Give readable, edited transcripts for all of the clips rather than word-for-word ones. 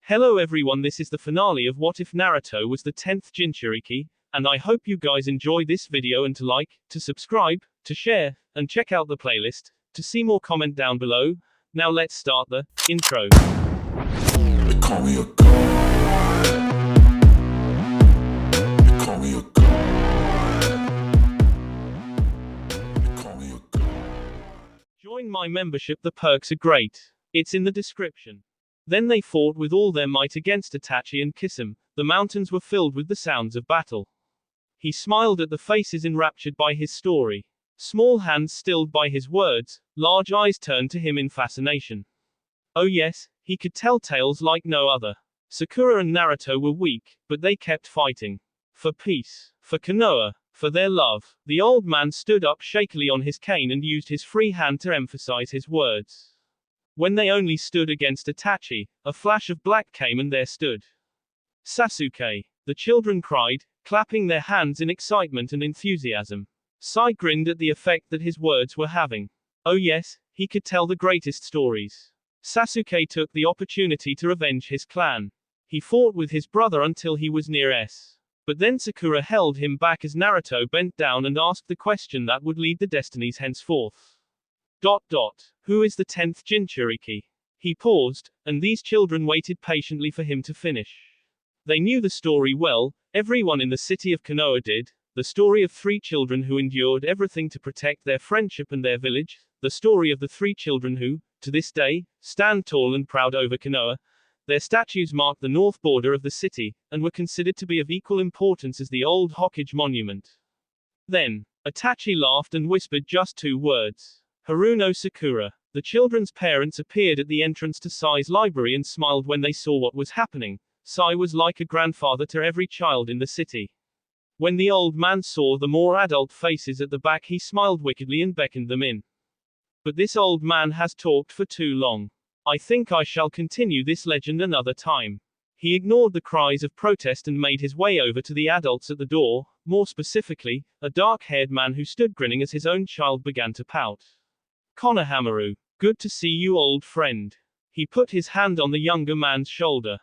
Hello everyone, this is the finale of What If Naruto Was the 10th Jinchuuriki, and I hope you guys enjoy this video and to like, to subscribe, to share, and check out the playlist, to see more comment down below. Now let's start the intro. They call me a god. They call me a god. They call me a god. Join my membership, the perks are great. It's in the description. Then they fought with all their might against Itachi and Kisame. The mountains were filled with the sounds of battle. He smiled at the faces enraptured by his story. Small hands stilled by his words, large eyes turned to him in fascination. Oh yes, he could tell tales like no other. Sakura and Naruto were weak, but they kept fighting. For peace. For Konoha. For their love. The old man stood up shakily on his cane and used his free hand to emphasize his words. When they only stood against Itachi, a flash of black came and there stood Sasuke. The children cried, clapping their hands in excitement and enthusiasm. Sai grinned at the effect that his words were having. Oh yes, he could tell the greatest stories. Sasuke took the opportunity to revenge his clan. He fought with his brother until he was near S. But then Sakura held him back as Naruto bent down and asked the question that would lead the destinies henceforth. Who is the 10th Jinchuuriki? He paused, and these children waited patiently for him to finish. They knew the story well, everyone in the city of Konoha did, the story of 3 children who endured everything to protect their friendship and their village, the story of the 3 children who, to this day, stand tall and proud over Konoha. Their statues marked the north border of the city, and were considered to be of equal importance as the old Hokage monument. Then, Itachi laughed and whispered just 2 words. Haruno Sakura. The children's parents appeared at the entrance to Sai's library and smiled when they saw what was happening. Sai was like a grandfather to every child in the city. When the old man saw the more adult faces at the back, he smiled wickedly and beckoned them in. But this old man has talked for too long. I think I shall continue this legend another time. He ignored the cries of protest and made his way over to the adults at the door, more specifically, a dark-haired man who stood grinning as his own child began to pout. Konohamaru. Good to see you, old friend. He put his hand on the younger man's shoulder.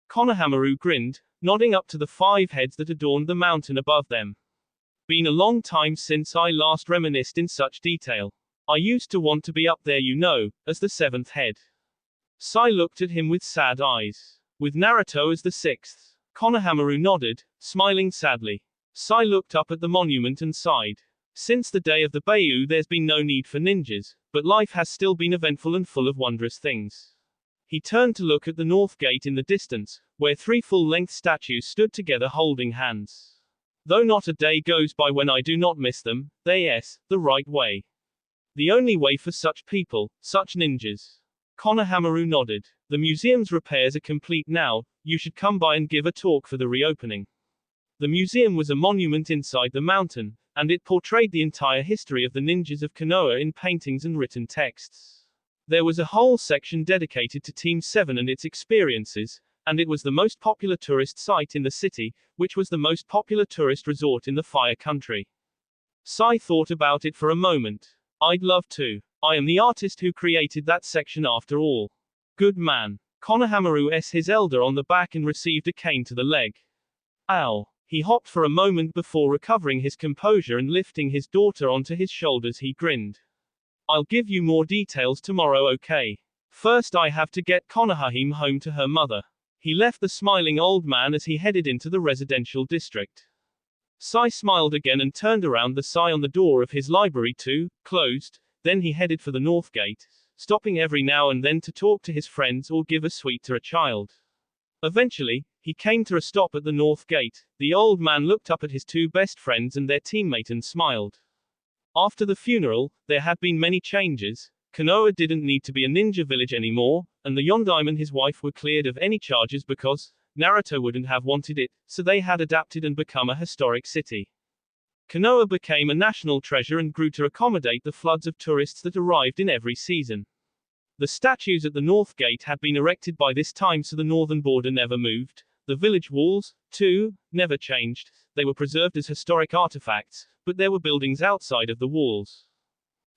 Konohamaru grinned, nodding up to the 5 heads that adorned the mountain above them. Been a long time since I last reminisced in such detail. I used to want to be up there, you know, as the 7th head. Sai looked at him with sad eyes. With Naruto as the 6th. Konohamaru nodded, smiling sadly. Sai looked up at the monument and sighed. Since the day of the Bayou, there's been no need for ninjas, but life has still been eventful and full of wondrous things. He turned to look at the north gate in the distance, where 3 full-length statues stood together holding hands. Though not a day goes by when I do not miss them, the right way. The only way for such people, such ninjas. Konohamaru nodded. The museum's repairs are complete now, you should come by and give a talk for the reopening. The museum was a monument inside the mountain, and it portrayed the entire history of the ninjas of Konoha in paintings and written texts. There was a whole section dedicated to Team 7 and its experiences, and it was the most popular tourist site in the city, which was the most popular tourist resort in the Fire Country. Sai thought about it for a moment. I'd love to. I am the artist who created that section after all. Good man. Konohamaru s his elder on the back and received a cane to the leg. Ow. He hopped for a moment before recovering his composure and lifting his daughter onto his shoulders. He grinned. I'll give you more details tomorrow, okay? First I have to get Konohahime home to her mother. He left the smiling old man as he headed into the residential district. Sai smiled again and turned around the sign on the door of his library too, closed, then he headed for the north gate, stopping every now and then to talk to his friends or give a sweet to a child. Eventually, he came to a stop at the north gate. The old man looked up at his 2 best friends and their teammate and smiled. After the funeral, there had been many changes. Konoha didn't need to be a ninja village anymore, and the Yondaime and his wife were cleared of any charges because Naruto wouldn't have wanted it, so they had adapted and become a historic city. Konoha became a national treasure and grew to accommodate the floods of tourists that arrived in every season. The statues at the north gate had been erected by this time so the northern border never moved. The village walls, too, never changed. They were preserved as historic artifacts, but there were buildings outside of the walls.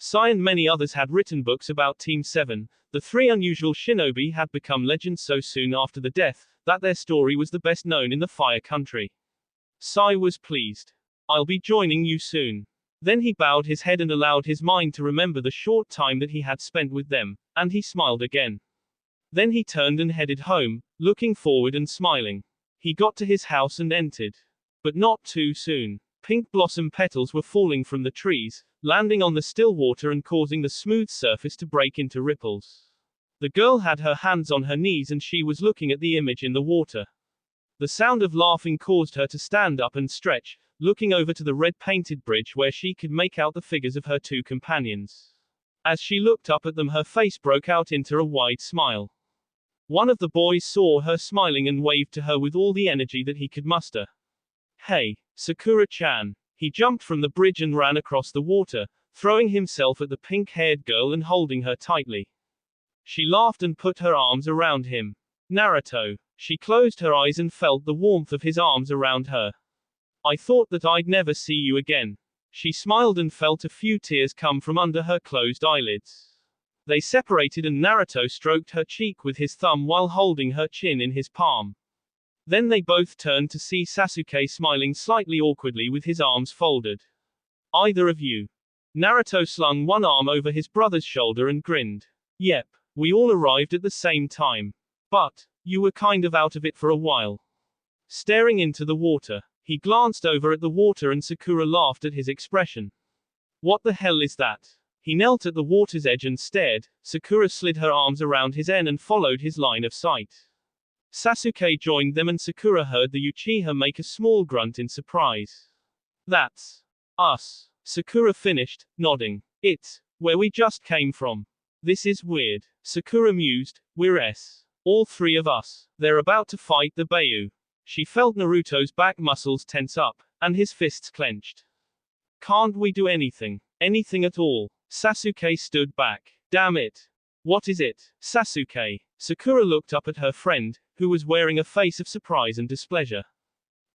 Sai and many others had written books about Team 7. The three unusual shinobi had become legends so soon after the death, that their story was the best known in the Fire Country. Sai was pleased. I'll be joining you soon. Then he bowed his head and allowed his mind to remember the short time that he had spent with them, and he smiled again. Then he turned and headed home, looking forward and smiling. He got to his house and entered. But not too soon. Pink blossom petals were falling from the trees, landing on the still water and causing the smooth surface to break into ripples. The girl had her hands on her knees and she was looking at the image in the water. The sound of laughing caused her to stand up and stretch, looking over to the red-painted bridge where she could make out the figures of her two companions. As she looked up at them, her face broke out into a wide smile. One of the boys saw her smiling and waved to her with all the energy that he could muster. Hey, Sakura-chan. He jumped from the bridge and ran across the water, throwing himself at the pink-haired girl and holding her tightly. She laughed and put her arms around him. Naruto. She closed her eyes and felt the warmth of his arms around her. I thought that I'd never see you again. She smiled and felt a few tears come from under her closed eyelids. They separated and Naruto stroked her cheek with his thumb while holding her chin in his palm. Then they both turned to see Sasuke smiling slightly awkwardly with his arms folded. Either of you? Naruto slung one arm over his brother's shoulder and grinned. Yep, we all arrived at the same time. But, you were kind of out of it for a while. Staring into the water, he glanced over at the water and Sakura laughed at his expression. What the hell is that? He knelt at the water's edge and stared. Sakura slid her arms around his and followed his line of sight. Sasuke joined them and Sakura heard the Uchiha make a small grunt in surprise. That's us. Sakura finished, nodding. It's where we just came from. This is weird. Sakura mused. We're all three of us. They're about to fight the Beiyu. She felt Naruto's back muscles tense up, and his fists clenched. Can't we do anything? Anything at all? Sasuke stood back. Damn it. What is it? Sasuke. Sakura looked up at her friend, who was wearing a face of surprise and displeasure.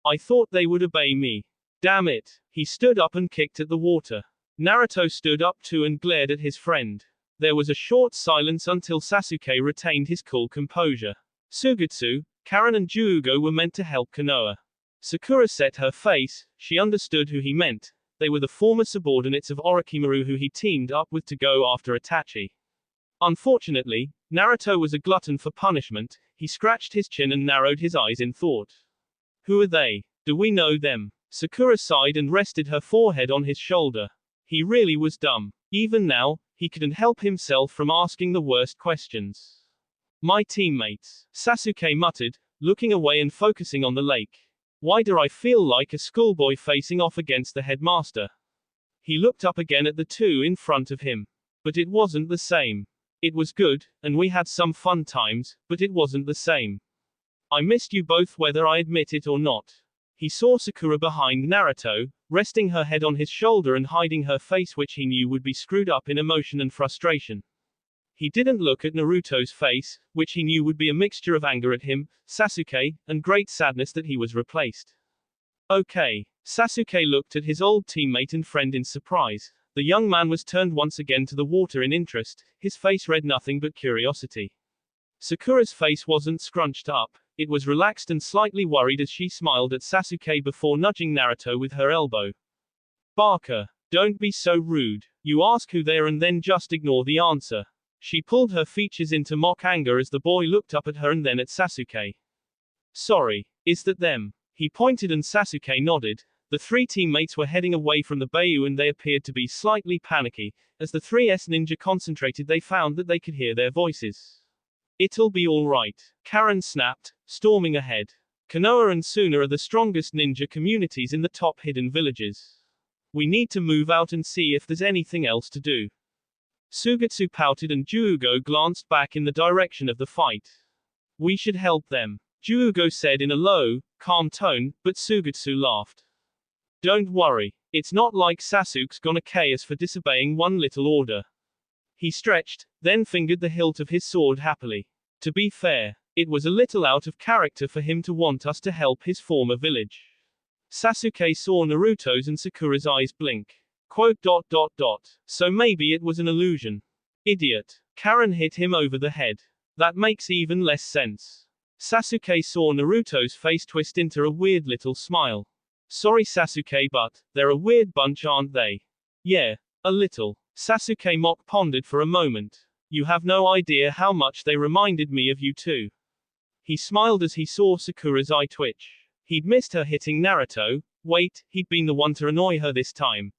I thought they would obey me. Damn it. He stood up and kicked at the water. Naruto stood up too and glared at his friend. There was a short silence until Sasuke retained his cool composure. Sugetsu, Karen and Juugo were meant to help Konoha. Sakura set her face. She understood who he meant. They were the former subordinates of Orochimaru who he teamed up with to go after Itachi. Unfortunately, Naruto was a glutton for punishment. He scratched his chin and narrowed his eyes in thought. Who are they? Do we know them? Sakura sighed and rested her forehead on his shoulder. He really was dumb. Even now, he couldn't help himself from asking the worst questions. My teammates, Sasuke muttered, looking away and focusing on the lake. Why do I feel like a schoolboy facing off against the headmaster? He looked up again at the two in front of him. But it wasn't the same. It was good, and we had some fun times, but it wasn't the same. I missed you both whether I admit it or not. He saw Sakura behind Naruto, resting her head on his shoulder and hiding her face, which he knew would be screwed up in emotion and frustration. He didn't look at Naruto's face, which he knew would be a mixture of anger at him, Sasuke, and great sadness that he was replaced. Okay. Sasuke looked at his old teammate and friend in surprise. The young man was turned once again to the water in interest, his face read nothing but curiosity. Sakura's face wasn't scrunched up, it was relaxed and slightly worried as she smiled at Sasuke before nudging Naruto with her elbow. Barker, don't be so rude. You ask who they are and then just ignore the answer. She pulled her features into mock anger as the boy looked up at her and then at Sasuke. Sorry, is that them? He pointed and Sasuke nodded. The three teammates were heading away from the Beiyu and they appeared to be slightly panicky. As the 3S ninja concentrated, they found that they could hear their voices. It'll be alright, Karen snapped, storming ahead. Konoha and Suna are the strongest ninja communities in the top hidden villages. We need to move out and see if there's anything else to do. Sugetsu pouted and Juugo glanced back in the direction of the fight. We should help them, Juugo said in a low, calm tone, but Sugetsu laughed. Don't worry, it's not like Sasuke's gonna K us for disobeying one little order. He stretched, then fingered the hilt of his sword happily. To be fair, it was a little out of character for him to want us to help his former village. Sasuke saw Naruto's and Sakura's eyes blink. Quote dot dot dot. So maybe it was an illusion. Idiot. Karen hit him over the head. That makes even less sense. Sasuke saw Naruto's face twist into a weird little smile. Sorry Sasuke, but they're a weird bunch, aren't they? Yeah, a little. Sasuke mock pondered for a moment. You have no idea how much they reminded me of you too. He smiled as he saw Sakura's eye twitch. He'd missed her hitting Naruto. Wait, he'd been the one to annoy her this time.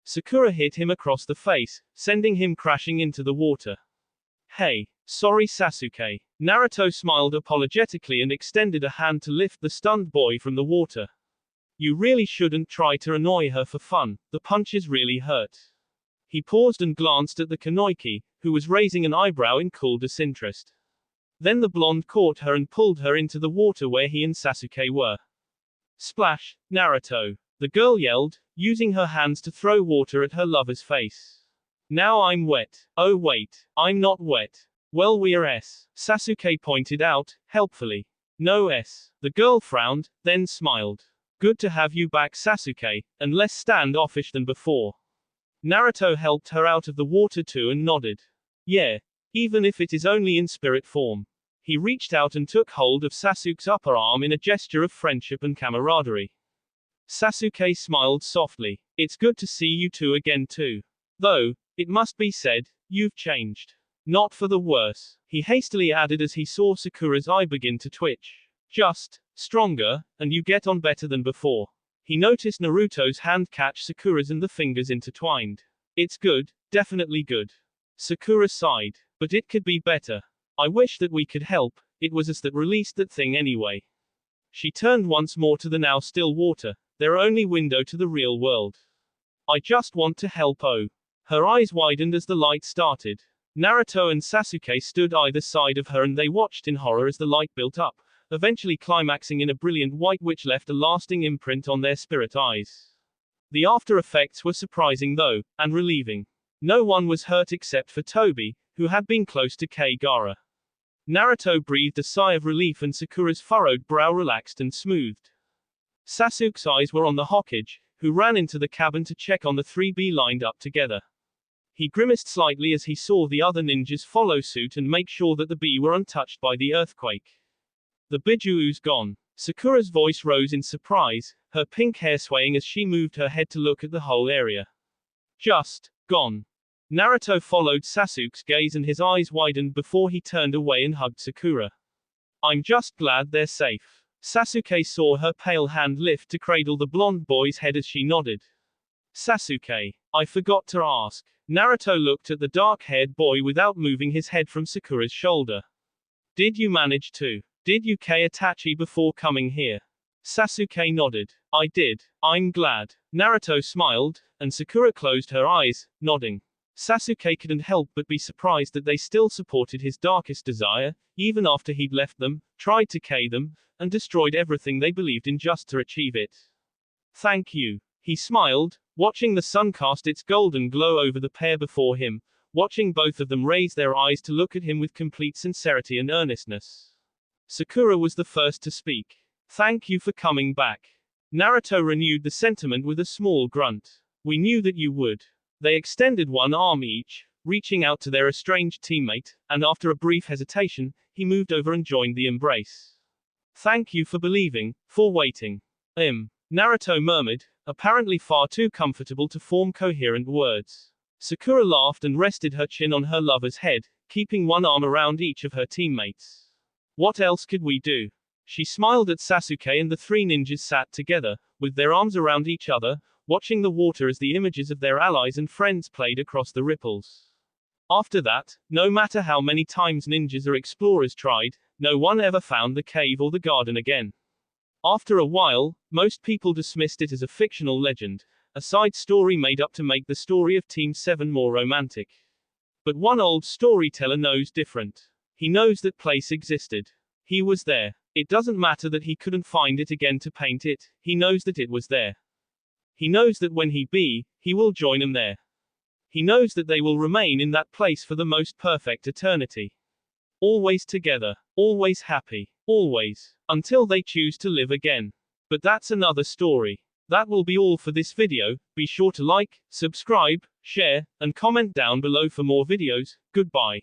Sakura hit him across the face, sending him crashing into the water. Hey, sorry Sasuke. Naruto smiled apologetically and extended a hand to lift the stunned boy from the water. You really shouldn't try to annoy her for fun, the punches really hurt. He paused and glanced at the Kunoichi, who was raising an eyebrow in cool disinterest. Then the blonde caught her and pulled her into the water where he and Sasuke were. Splash, Naruto. The girl yelled, using her hands to throw water at her lover's face. Now I'm wet. Oh wait, I'm not wet. Well we're Sasuke pointed out, helpfully. No The girl frowned, then smiled. Good to have you back Sasuke, and less standoffish than before. Naruto helped her out of the water too and nodded. Yeah, even if it is only in spirit form. He reached out and took hold of Sasuke's upper arm in a gesture of friendship and camaraderie. Sasuke smiled softly. It's good to see you two again too. Though, it must be said, you've changed. Not for the worse, he hastily added as he saw Sakura's eye begin to twitch. Just stronger, and you get on better than before. He noticed Naruto's hand catch Sakura's and the fingers intertwined. It's good, definitely good. Sakura sighed. But it could be better. I wish that we could help, it was us that released that thing anyway. She turned once more to the now still water, their only window to the real world. I just want to help. Oh. Her eyes widened as the light started. Naruto and Sasuke stood either side of her and they watched in horror as the light built up, eventually climaxing in a brilliant white which left a lasting imprint on their spirit eyes. The after effects were surprising though, and relieving. No one was hurt except for Tobi, who had been close to Gaara. Naruto breathed a sigh of relief and Sakura's furrowed brow relaxed and smoothed. Sasuke's eyes were on the Hokage, who ran into the cabin to check on the 3B lined up together. He grimaced slightly as he saw the other ninjas follow suit and make sure that the B were untouched by the earthquake. The Bijuu's gone. Sakura's voice rose in surprise, her pink hair swaying as she moved her head to look at the whole area. Just gone. Naruto followed Sasuke's gaze and his eyes widened before he turned away and hugged Sakura. I'm just glad they're safe. Sasuke saw her pale hand lift to cradle the blonde boy's head as she nodded. Sasuke, I forgot to ask. Naruto looked at the dark-haired boy without moving his head from Sakura's shoulder. Did you manage to? Did you Itachi before coming here? Sasuke nodded. I did. I'm glad. Naruto smiled, and Sakura closed her eyes, nodding. Sasuke couldn't help but be surprised that they still supported his darkest desire, even after he'd left them, tried to kill them, and destroyed everything they believed in just to achieve it. Thank you. He smiled, watching the sun cast its golden glow over the pair before him, watching both of them raise their eyes to look at him with complete sincerity and earnestness. Sakura was the first to speak. Thank you for coming back. Naruto renewed the sentiment with a small grunt. We knew that you would. They extended one arm each, reaching out to their estranged teammate, and after a brief hesitation, he moved over and joined the embrace. Thank you for believing, for waiting. Naruto murmured, apparently far too comfortable to form coherent words. Sakura laughed and rested her chin on her lover's head, keeping one arm around each of her teammates. What else could we do? She smiled at Sasuke and the three ninjas sat together, with their arms around each other, watching the water as the images of their allies and friends played across the ripples. After that, no matter how many times ninjas or explorers tried, no one ever found the cave or the garden again. After a while, most people dismissed it as a fictional legend, a side story made up to make the story of Team 7 more romantic. But one old storyteller knows different. He knows that place existed. He was there. It doesn't matter that he couldn't find it again to paint it, he knows that it was there. He knows that when he will join them there. He knows that they will remain in that place for the most perfect eternity. Always together, always happy, always, until they choose to live again. But that's another story. That will be all for this video. Be sure to like, subscribe, share, and comment down below for more videos. Goodbye.